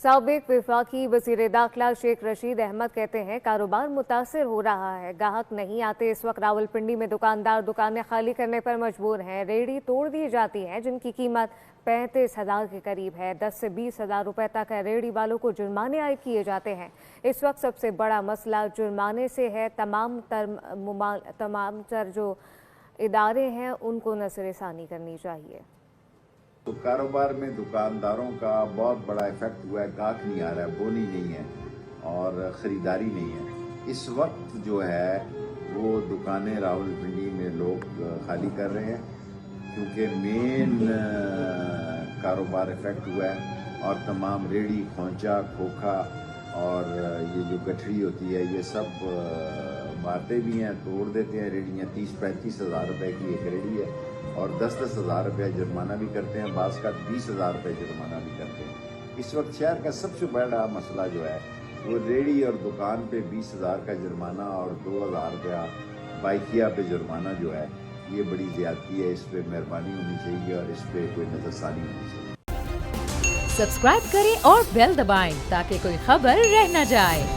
साबिक वफाकी वज़ीर दाखिला शेख रशीद अहमद कहते हैं कारोबार मुतासर हो रहा है। गाहक नहीं आते। इस वक्त रावलपिंडी में दुकानदार दुकानें खाली करने पर मजबूर हैं। रेहड़ी तोड़ दी जाती है जिनकी कीमत 35,000 के करीब है। 10 से 20,000 रुपए तक रेहड़ी वालों को जुर्माने आयद किए जाते हैं। इस वक्त सबसे बड़ा मसला जुर्माने से है। तमाम तर जो इदारे हैं उनको नज़रसानी करनी चाहिए। तो कारोबार में दुकानदारों का बहुत बड़ा इफेक्ट हुआ है। गाहक नहीं आ रहा है, बोनी नहीं है और ख़रीदारी नहीं है। इस वक्त जो है वो दुकानें रावलपिंडी में लोग खाली कर रहे हैं क्योंकि मेन कारोबार इफेक्ट हुआ है और तमाम रेड़ी, खोंचा, खोखा और ये जो गठरी होती है ये सब मारते भी हैं, तोड़ देते हैं। रेड़ियाँ 30-35 हज़ार रुपये की एक रेड़ी है और 10-10 हज़ार रुपया जुर्माना भी करते हैं। बाज़ का 20 हज़ार रुपये जुर्माना भी करते हैं। इस वक्त शहर का सबसे बड़ा मसला जो है वो रेड़ी और दुकान पे 20 हज़ार का जुर्माना और 2,000 रुपया बाइकिया पे जुर्माना जो है ये बड़ी ज़्यादती है। इस पर मेहरबानी होनी चाहिए और इस पर कोई नज़रसानी होनी चाहिए। सब्सक्राइब करें और बेल दबाएं ताकि कोई खबर रह न जाए।